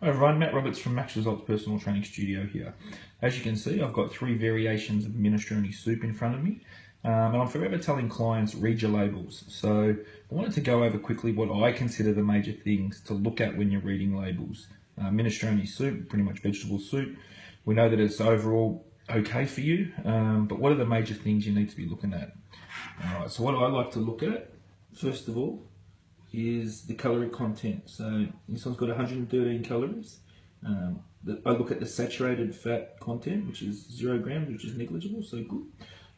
Hi everyone, Matt Roberts from Max Results Personal Training Studio here. As you can see, I've got 3 variations of minestrone soup in front of me. And I'm forever telling clients, read your labels. So I wanted to go over quickly what I consider the major things to look at when you're reading labels. Minestrone soup, pretty much vegetable soup. We know that it's overall okay for you, but what are the major things you need to be looking at? Alright, so what I like to look at, first of all, is the caloric content. So this one's got 113 calories. I look at the saturated fat content, which is 0 grams, which is negligible, so good.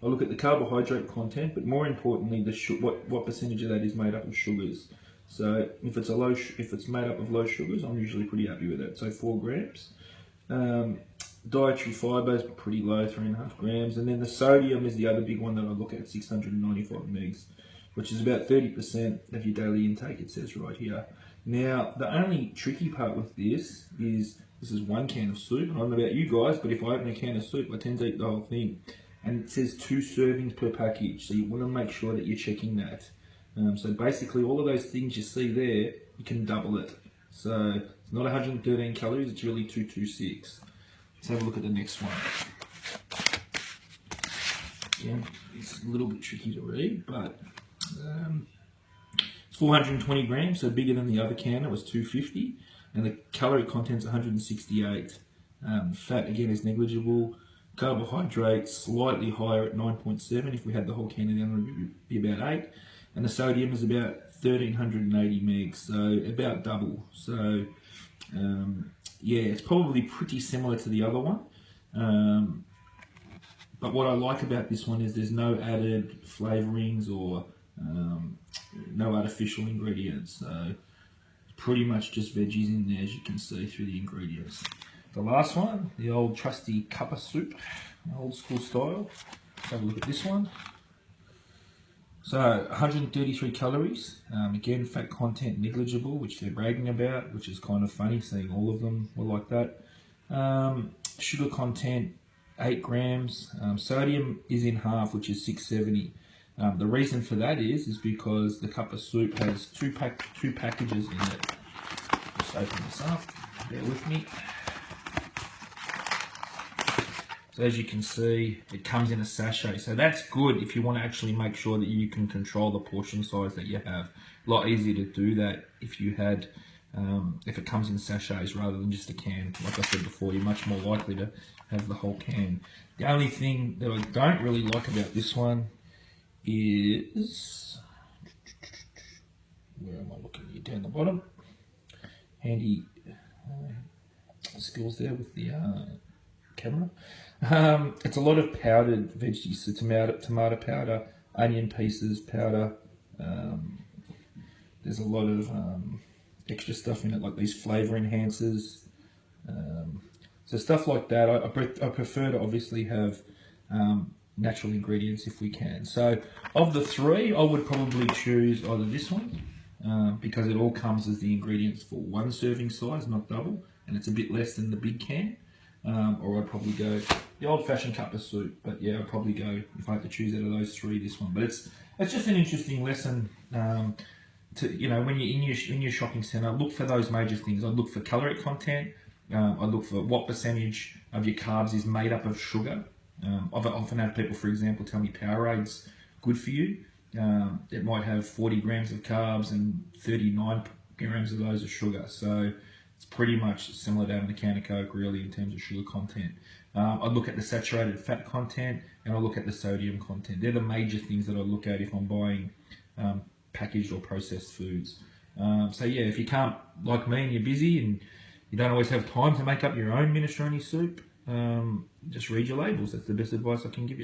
I look at the carbohydrate content, but more importantly, what percentage of that is made up of sugars. So if it's made up of low sugars, I'm usually pretty happy with that. So 4 grams. Dietary fibre is pretty low, 3.5 grams, and then the sodium is the other big one that I look at, 695 mgs, which is about 30% of your daily intake, it says right here. Now, the only tricky part with this is 1 can of soup. I don't know about you guys, but if I open a can of soup, I tend to eat the whole thing. And it says 2 servings per package, so you want to make sure that you're checking that. So basically, all of those things you see there, you can double it. So it's not 113 calories, it's really 226. Let's have a look at the next one. Yeah, it's a little bit tricky to read, but it's 420 grams, so bigger than the other can. It was 250, and the calorie content's 168. Fat again is negligible. Carbohydrates slightly higher at 9.7. If we had the whole can, then it would be about 8. And the sodium is about 1380 megs, so about double. So yeah, it's probably pretty similar to the other one. But what I like about this one is there's no added flavorings or no artificial ingredients. So pretty much just veggies in there, as you can see through the ingredients. The last one, the old trusty cup of soup, old school style. Let's have a look at this one. So 133 calories, again fat content negligible, which they're bragging about, which is kind of funny, seeing all of them were like that. Sugar content 8 grams, sodium is in half, which is 670. The reason for that is because the cup of soup has two packages in it. Just open this up, bear with me. So as you can see, it comes in a sachet. So that's good if you want to actually make sure that you can control the portion size that you have. A lot easier to do that if you had, if it comes in sachets rather than just a can. Like I said before, you're much more likely to have the whole can. The only thing that I don't really like about this one is, where am I looking here? Down the bottom. Handy skills there with the camera. It's a lot of powdered veggies, so tomato powder, onion pieces, powder. There's a lot of extra stuff in it, like these flavor enhancers. So stuff like that. I prefer to obviously have natural ingredients if we can. So of the 3, I would probably choose either this one, because it all comes as the ingredients for 1 serving size, not double, and it's a bit less than the big can. Or I'd probably go the old-fashioned cup of soup. But yeah, I'd probably go, if I had to choose out of those 3, this one. But it's just an interesting lesson to, you know, when you're in your shopping centre, look for those major things. I'd look for caloric content. I'd look for what percentage of your carbs is made up of sugar. I've often had people, for example, tell me Powerade's good for you. It might have 40 grams of carbs and 39 grams of those are sugar. So it's pretty much similar to having a can of Coke, really, in terms of sugar content. I look at the saturated fat content, and I look at the sodium content. They're the major things that I look at if I'm buying packaged or processed foods. So yeah, if you can't, like me, and you're busy and you don't always have time to make up your own minestrone soup, just read your labels. That's the best advice I can give you.